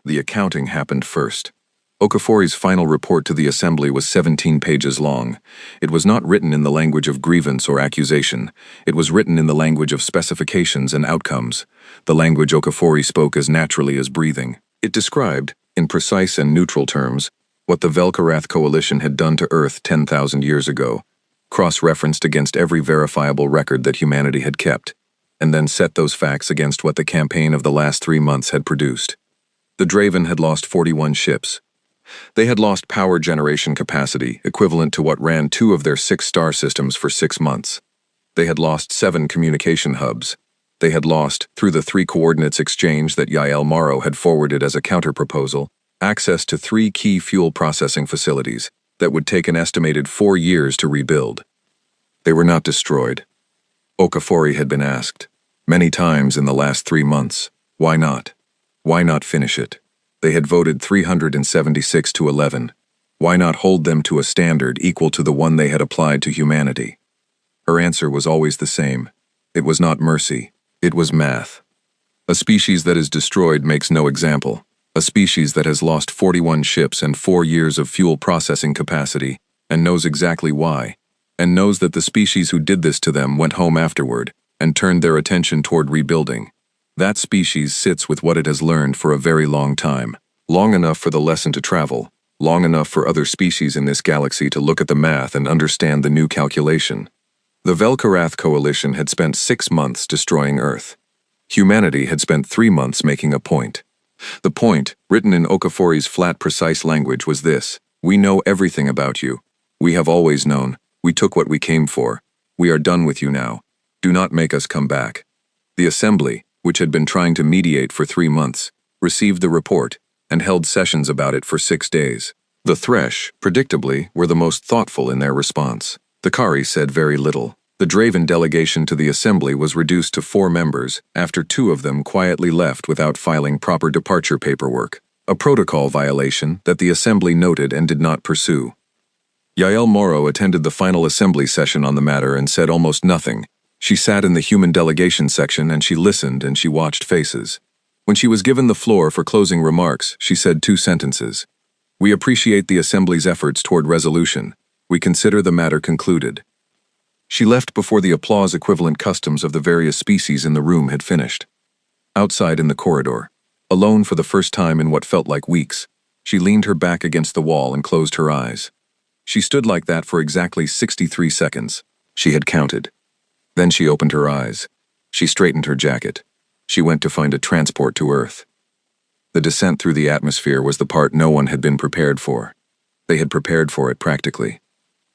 The accounting happened first. Okafori's final report to the assembly was 17 pages long. It was not written in the language of grievance or accusation. It was written in the language of specifications and outcomes, the language Okafori spoke as naturally as breathing. It described, in precise and neutral terms, what the Velkarath Coalition had done to Earth 10,000 years ago, cross-referenced against every verifiable record that humanity had kept, and then set those facts against what the campaign of the last 3 months had produced. The Draven had lost 41 ships. They had lost power generation capacity, equivalent to what ran 2 of their 6 star systems for 6 months. They had lost 7 communication hubs. They had lost, through the 3 coordinates exchange that Yael Morrow had forwarded as a counterproposal, access to 3 key fuel processing facilities that would take an estimated 4 years to rebuild. They were not destroyed. Okafori had been asked, many times in the last 3 months, why not? Why not finish it? They had voted 376 to 11. Why not hold them to a standard equal to the one they had applied to humanity? Her answer was always the same. It was not mercy. It was math. A species that is destroyed makes no example. A species that has lost 41 ships and 4 years of fuel processing capacity, and knows exactly why, and knows that the species who did this to them went home afterward and turned their attention toward rebuilding. That species sits with what it has learned for a very long time, long enough for the lesson to travel, long enough for other species in this galaxy to look at the math and understand the new calculation. The Velkarath Coalition had spent 6 months destroying Earth. Humanity had spent 3 months making a point. The point, written in Okafori's flat, precise language, was this: we know everything about you. We have always known. We took what we came for. We are done with you now. Do not make us come back. The Assembly, which had been trying to mediate for 3 months, received the report and held sessions about it for 6 days. The Thresh, predictably, were the most thoughtful in their response. The Kari said very little. The Draven delegation to the Assembly was reduced to 4 members after 2 of them quietly left without filing proper departure paperwork, a protocol violation that the Assembly noted and did not pursue. Yael Morrow attended the final Assembly session on the matter and said almost nothing. She sat in the human delegation section and she listened and she watched faces. When she was given the floor for closing remarks, she said 2 sentences. We appreciate the Assembly's efforts toward resolution. We consider the matter concluded. She left before the applause-equivalent customs of the various species in the room had finished. Outside in the corridor, alone for the first time in what felt like weeks, she leaned her back against the wall and closed her eyes. She stood like that for exactly 63 seconds. She had counted. Then she opened her eyes. She straightened her jacket. She went to find a transport to Earth. The descent through the atmosphere was the part no one had been prepared for. They had prepared for it practically.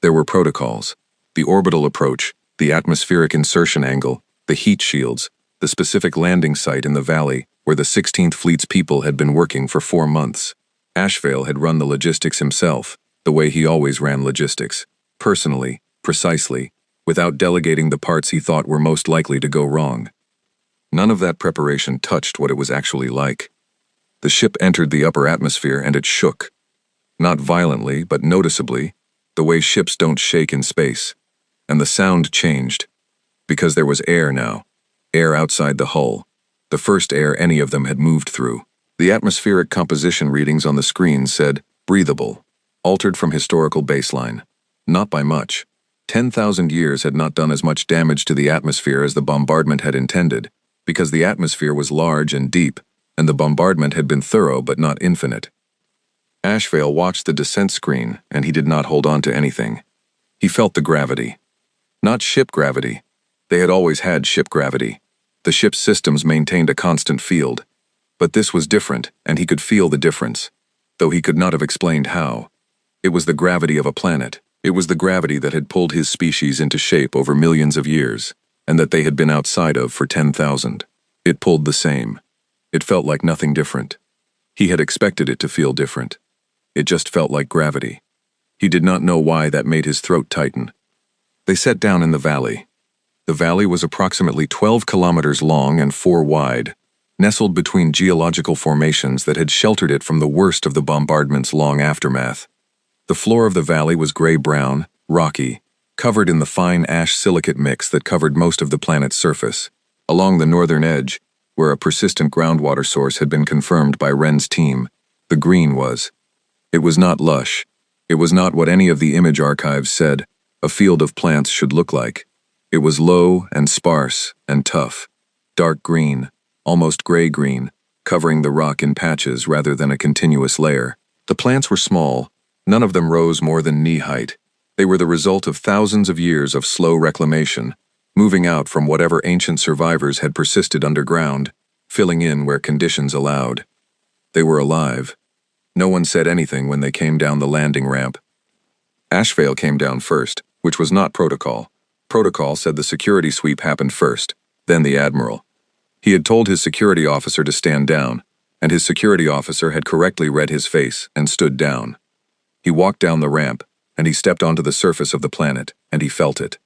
There were protocols. The orbital approach, the atmospheric insertion angle, the heat shields, the specific landing site in the valley where the 16th Fleet's people had been working for 4 months. Ashvale had run the logistics himself, the way he always ran logistics, personally, precisely, without delegating the parts he thought were most likely to go wrong. None of that preparation touched what it was actually like. The ship entered the upper atmosphere and it shook. Not violently, but noticeably, the way ships don't shake in space. And the sound changed, because there was air now, air outside the hull, the first air any of them had moved through. The atmospheric composition readings on the screen said, breathable, altered from historical baseline. Not by much. 10,000 years had not done as much damage to the atmosphere as the bombardment had intended, because the atmosphere was large and deep, and the bombardment had been thorough but not infinite. Ashvale watched the descent screen, and he did not hold on to anything. He felt the gravity. Not ship gravity. They had always had ship gravity. The ship's systems maintained a constant field. But this was different, and he could feel the difference, though he could not have explained how. It was the gravity of a planet. It was the gravity that had pulled his species into shape over millions of years, and that they had been outside of for 10,000. It pulled the same. It felt like nothing different. He had expected it to feel different. It just felt like gravity. He did not know why that made his throat tighten. They sat down in the valley. The valley was approximately 12 kilometers long and 4 wide, nestled between geological formations that had sheltered it from the worst of the bombardment's long aftermath. The floor of the valley was gray-brown, rocky, covered in the fine ash silicate mix that covered most of the planet's surface. Along the northern edge, where a persistent groundwater source had been confirmed by Wren's team. The green was. It was not lush. It was not what any of the image archives said a field of plants should look like. It was low and sparse and tough. Dark green, almost gray-green, covering the rock in patches rather than a continuous layer. The plants were small. None of them rose more than knee-height. They were the result of thousands of years of slow reclamation, moving out from whatever ancient survivors had persisted underground, filling in where conditions allowed. They were alive. No one said anything when they came down the landing ramp. Ashvale came down first, which was not protocol. Protocol said the security sweep happened first, then the Admiral. He had told his security officer to stand down, and his security officer had correctly read his face and stood down. He walked down the ramp, and he stepped onto the surface of the planet, and he felt it.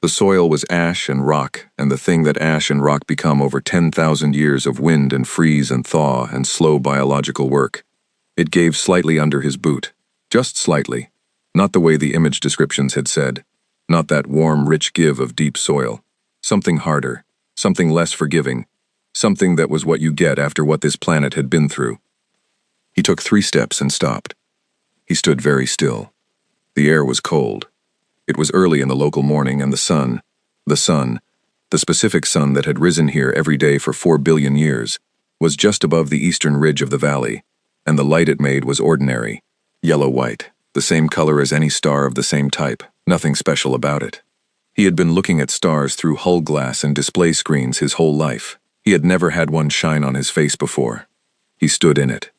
The soil was ash and rock, and the thing that ash and rock become over 10,000 years of wind and freeze and thaw and slow biological work. It gave slightly under his boot, just slightly, not the way the image descriptions had said, not that warm, rich give of deep soil. Something harder, something less forgiving, something that was what you get after what this planet had been through. He took 3 steps and stopped. He stood very still. The air was cold. It was early in the local morning, and the sun, the specific sun that had risen here every day for 4 billion years, was just above the eastern ridge of the valley, and the light it made was ordinary, yellow-white, the same color as any star of the same type, nothing special about it. He had been looking at stars through hull glass and display screens his whole life. He had never had one shine on his face before. He stood in it.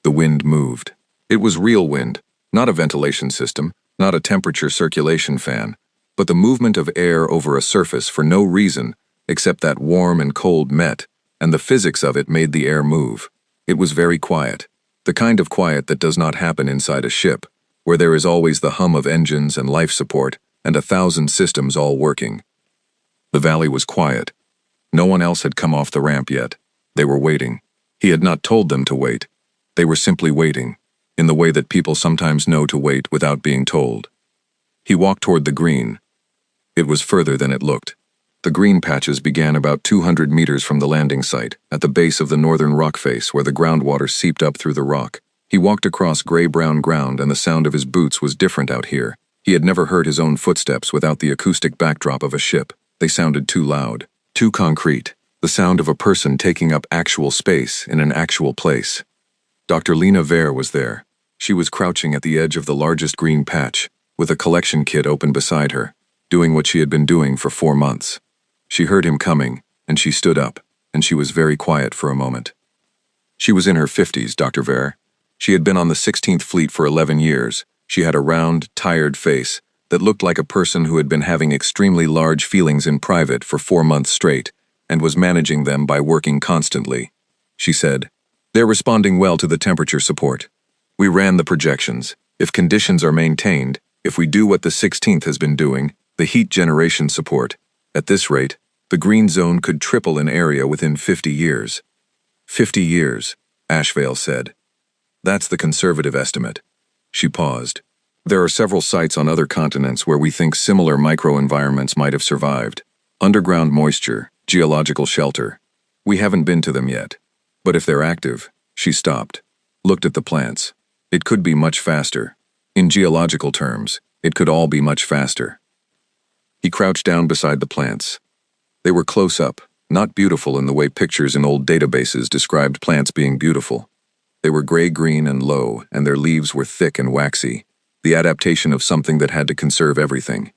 The wind moved. It was real wind, not a ventilation system, not a temperature circulation fan, but the movement of air over a surface for no reason except that warm and cold met, and the physics of it made the air move. It was very quiet, the kind of quiet that does not happen inside a ship, where there is always the hum of engines and life support and 1,000 systems all working. The valley was quiet. No one else had come off the ramp yet. They were waiting. He had not told them to wait. They were simply waiting, in the way that people sometimes know to wait without being told. He walked toward the green. It was further than it looked. The green patches began about 200 meters from the landing site, at the base of the northern rock face where the groundwater seeped up through the rock. He walked across gray-brown ground, and the sound of his boots was different out here. He had never heard his own footsteps without the acoustic backdrop of a ship. They sounded too loud, too concrete, the sound of a person taking up actual space in an actual place. Dr. Lena Vare was there. She was crouching at the edge of the largest green patch, with a collection kit open beside her, doing what she had been doing for 4 months. She heard him coming, and she stood up, and she was very quiet for a moment. She was in her 50s, Dr. Vare. She had been on the 16th Fleet for 11 years. She had a round, tired face that looked like a person who had been having extremely large feelings in private for 4 months straight, and was managing them by working constantly. She said, "They're responding well to the temperature support. We ran the projections. If conditions are maintained, if we do what the 16th has been doing, the heat generation support, at this rate, the green zone could triple in area within 50 years. 50 years, Ashvale said. That's the conservative estimate. She paused. There are several sites on other continents where we think similar microenvironments might have survived. Underground moisture, geological shelter. We haven't been to them yet. But if they're active, she stopped, looked at the plants. It could be much faster. In geological terms, it could all be much faster. He crouched down beside the plants. They were close up, not beautiful in the way pictures in old databases described plants being beautiful. They were gray-green and low, and their leaves were thick and waxy, the adaptation of something that had to conserve everything.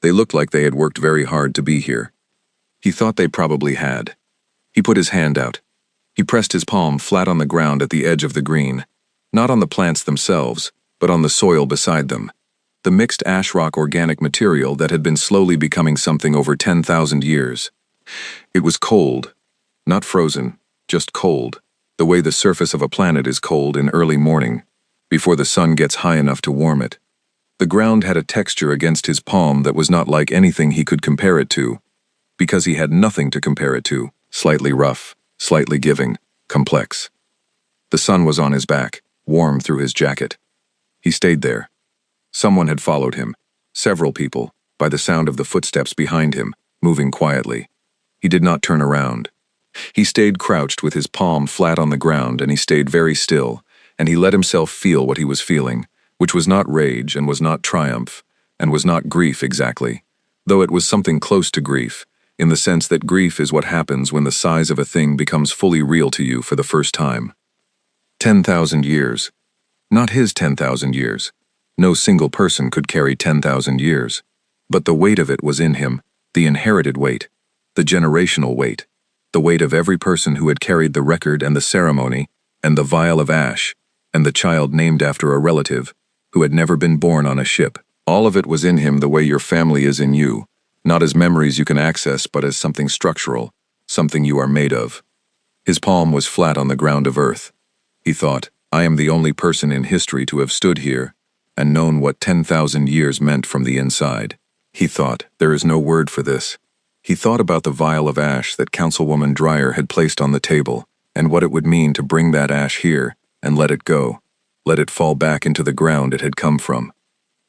They looked like they had worked very hard to be here. He thought they probably had. He put his hand out. He pressed his palm flat on the ground at the edge of the green, not on the plants themselves, but on the soil beside them. The mixed ash-rock organic material that had been slowly becoming something over 10,000 years. It was cold, not frozen, just cold, the way the surface of a planet is cold in early morning, before the sun gets high enough to warm it. The ground had a texture against his palm that was not like anything he could compare it to, because he had nothing to compare it to, slightly rough, slightly giving, complex. The sun was on his back, warm through his jacket. He stayed there. Someone had followed him, several people, by the sound of the footsteps behind him, moving quietly. He did not turn around. He stayed crouched with his palm flat on the ground, and he stayed very still, and he let himself feel what he was feeling, which was not rage and was not triumph, and was not grief exactly, though it was something close to grief, in the sense that grief is what happens when the size of a thing becomes fully real to you for the first time. 10,000 years. Not his 10,000 years. No single person could carry 10,000 years. But the weight of it was in him, the inherited weight, the generational weight, the weight of every person who had carried the record and the ceremony, and the vial of ash, and the child named after a relative, who had never been born on a ship. All of it was in him the way your family is in you, not as memories you can access but as something structural, something you are made of. His palm was flat on the ground of earth. He thought, I am the only person in history to have stood here and known what 10,000 years meant from the inside. He thought, there is no word for this. He thought about the vial of ash that Councilwoman Dreyer had placed on the table, and what it would mean to bring that ash here and let it go, let it fall back into the ground it had come from.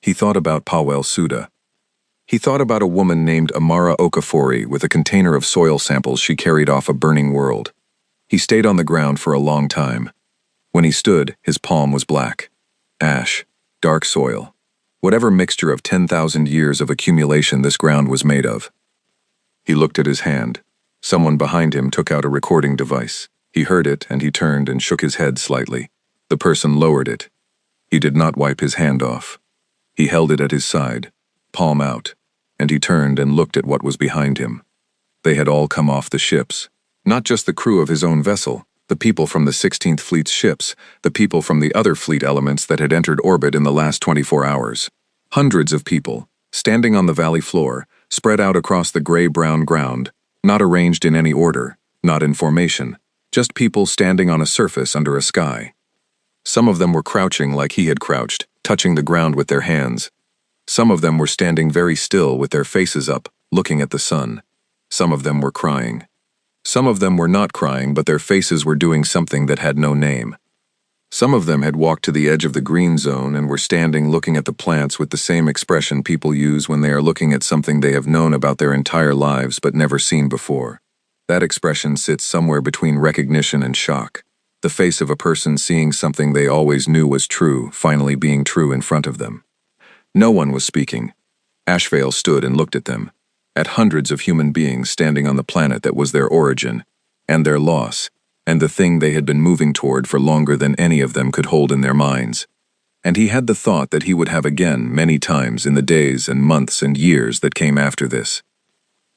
He thought about Powell Suda. He thought about a woman named Amara Okafor with a container of soil samples she carried off a burning world. He stayed on the ground for a long time. When he stood, his palm was black. Ash, dark soil. Whatever mixture of 10,000 years of accumulation this ground was made of. He looked at his hand. Someone behind him took out a recording device. He heard it, and he turned and shook his head slightly. The person lowered it. He did not wipe his hand off. He held it at his side, palm out, and he turned and looked at what was behind him. They had all come off the ships. Not just the crew of his own vessel, the people from the 16th Fleet's ships, the people from the other fleet elements that had entered orbit in the last 24 hours. Hundreds of people, standing on the valley floor, spread out across the gray-brown ground, not arranged in any order, not in formation, just people standing on a surface under a sky. Some of them were crouching like he had crouched, touching the ground with their hands. Some of them were standing very still with their faces up, looking at the sun. Some of them were crying. Some of them were not crying, but their faces were doing something that had no name. Some of them had walked to the edge of the green zone and were standing looking at the plants with the same expression people use when they are looking at something they have known about their entire lives but never seen before. That expression sits somewhere between recognition and shock. The face of a person seeing something they always knew was true, finally being true in front of them. No one was speaking. Ashvale stood and looked at them, at hundreds of human beings standing on the planet that was their origin, and their loss, and the thing they had been moving toward for longer than any of them could hold in their minds. And he had the thought that he would have again many times in the days and months and years that came after this.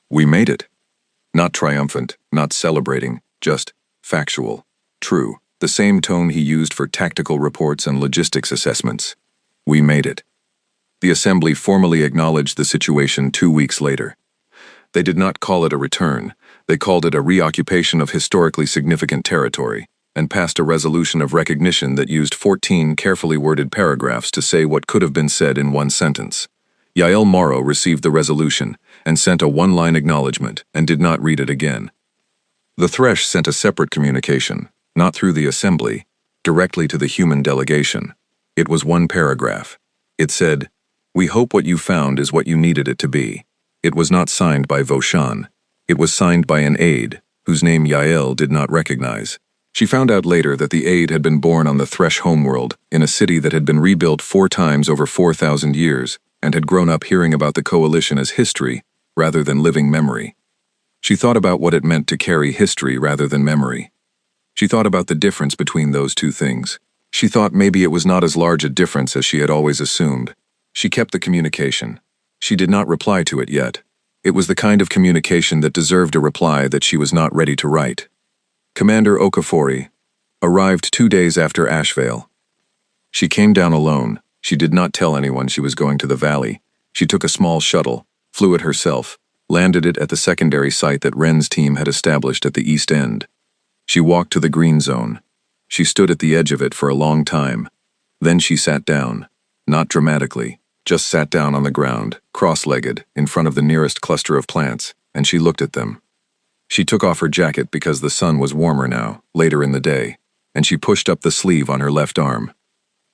We made it. Not triumphant, not celebrating, just factual, true, the same tone he used for tactical reports and logistics assessments. We made it. The assembly formally acknowledged the situation 2 weeks later. They did not call it a return. They called it a reoccupation of historically significant territory, and passed a resolution of recognition that used 14 carefully worded paragraphs to say what could have been said in one sentence. Yael Morrow received the resolution and sent a one-line acknowledgement and did not read it again. The Thresh sent a separate communication, not through the assembly, directly to the human delegation. It was one paragraph. It said, "We hope what you found is what you needed it to be." It was not signed by Voshan. It was signed by an aide, whose name Yael did not recognize. She found out later that the aide had been born on the Thresh homeworld, in a city that had been rebuilt 4 times over 4,000 years, and had grown up hearing about the coalition as history, rather than living memory. She thought about what it meant to carry history rather than memory. She thought about the difference between those two things. She thought maybe it was not as large a difference as she had always assumed. She kept the communication. She did not reply to it yet. It was the kind of communication that deserved a reply that she was not ready to write. Commander Okafor arrived 2 days after Ashvale. She came down alone. She did not tell anyone she was going to the valley. She took a small shuttle, flew it herself, landed it at the secondary site that Wren's team had established at the east end. She walked to the green zone. She stood at the edge of it for a long time. Then she sat down, not dramatically, just sat down on the ground, cross-legged, in front of the nearest cluster of plants, and she looked at them. She took off her jacket because the sun was warmer now, later in the day, and she pushed up the sleeve on her left arm.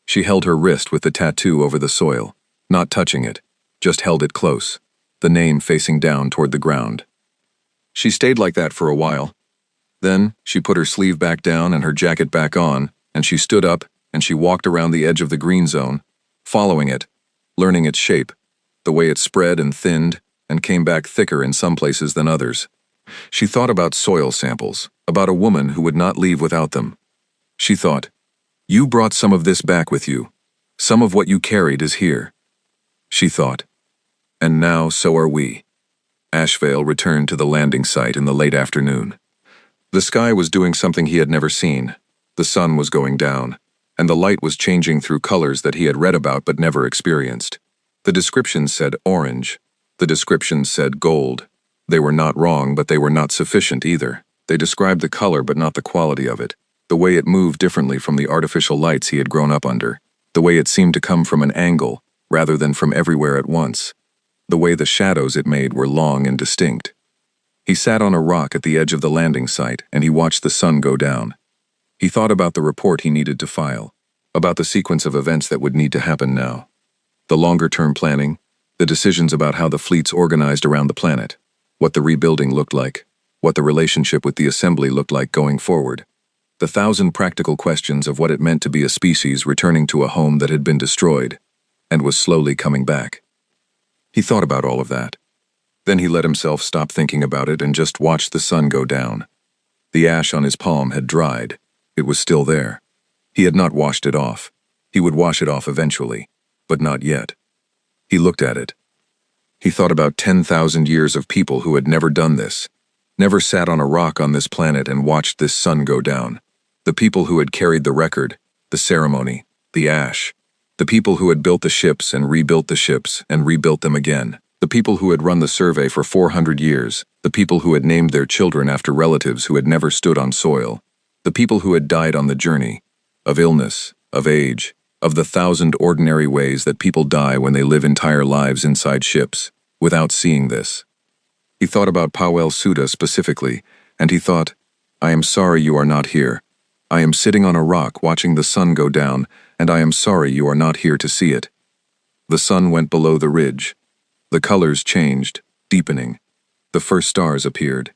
She held her wrist with the tattoo over the soil, not touching it, just held it close, the name facing down toward the ground. She stayed like that for a while. Then, she put her sleeve back down and her jacket back on, and she stood up, and she walked around the edge of the green zone, following it, learning its shape, the way it spread and thinned, and came back thicker in some places than others. She thought about soil samples, about a woman who would not leave without them. She thought, "You brought some of this back with you. Some of what you carried is here." She thought, "And now so are we." Ashvale returned to the landing site in the late afternoon. The sky was doing something he had never seen. The sun was going down, and the light was changing through colors that he had read about but never experienced. The descriptions said orange. The descriptions said gold. They were not wrong, but they were not sufficient either. They described the color but not the quality of it, the way it moved differently from the artificial lights he had grown up under, the way it seemed to come from an angle rather than from everywhere at once, the way the shadows it made were long and distinct. He sat on a rock at the edge of the landing site and he watched the sun go down. He thought about the report he needed to file, about the sequence of events that would need to happen now, the longer-term planning, the decisions about how the fleets organized around the planet, what the rebuilding looked like, what the relationship with the assembly looked like going forward, the 1,000 practical questions of what it meant to be a species returning to a home that had been destroyed and was slowly coming back. He thought about all of that. Then he let himself stop thinking about it and just watched the sun go down. The ash on his palm had dried. It was still there. He had not washed it off. He would wash it off eventually, but not yet. He looked at it. He thought about 10,000 years of people who had never done this, never sat on a rock on this planet and watched this sun go down. The people who had carried the record, the ceremony, the ash. The people who had built the ships and rebuilt them again. The people who had run the survey for 400 years. The people who had named their children after relatives who had never stood on soil. The people who had died on the journey, of illness, of age, of the 1,000 ordinary ways that people die when they live entire lives inside ships, without seeing this. He thought about Powell Suda specifically, and he thought, "I am sorry you are not here. I am sitting on a rock watching the sun go down, and I am sorry you are not here to see it." The sun went below the ridge. The colors changed, deepening. The first stars appeared.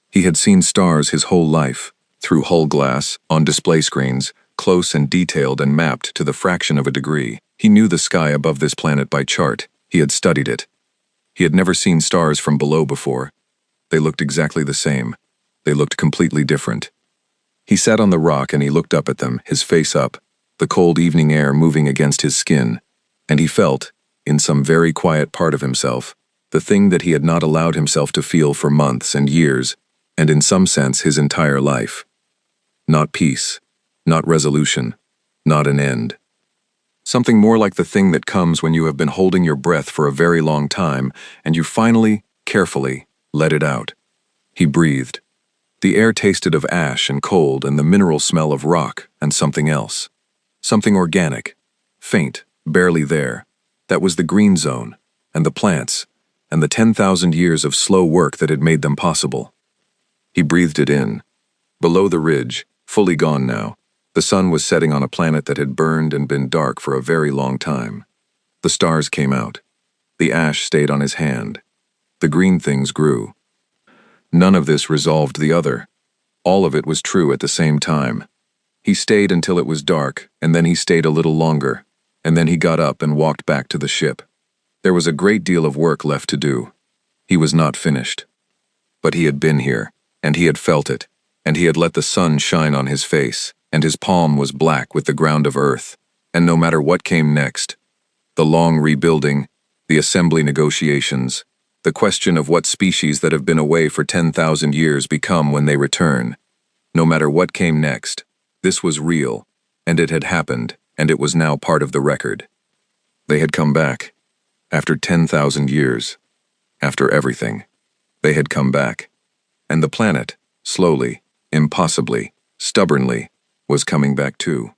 He had seen stars his whole life, through hull glass, on display screens, close and detailed and mapped to the fraction of a degree. He knew the sky above this planet by chart. He had studied it. He had never seen stars from below before. They looked exactly the same. They looked completely different. He sat on the rock and he looked up at them, his face up, the cold evening air moving against his skin, and he felt, in some very quiet part of himself, the thing that he had not allowed himself to feel for months and years, and in some sense his entire life. Not peace, not resolution, not an end. Something more like the thing that comes when you have been holding your breath for a very long time, and you finally, carefully, let it out. He breathed. The air tasted of ash and cold and the mineral smell of rock and something else. Something organic, faint, barely there. That was the green zone, and the plants, and the 10,000 years of slow work that had made them possible. He breathed it in. Below the ridge, fully gone now, the sun was setting on a planet that had burned and been dark for a very long time. The stars came out. The ash stayed on his hand. The green things grew. None of this resolved the other. All of it was true at the same time. He stayed until it was dark, and then he stayed a little longer, and then he got up and walked back to the ship. There was a great deal of work left to do. He was not finished. But he had been here, and he had felt it, and he had let the sun shine on his face, and his palm was black with the ground of earth, and no matter what came next, the long rebuilding, the assembly negotiations, the question of what species that have been away for 10,000 years become when they return, no matter what came next, this was real, and it had happened, and it was now part of the record. They had come back. After 10,000 years. After everything. They had come back. And the planet, slowly, impossibly, stubbornly, was coming back too.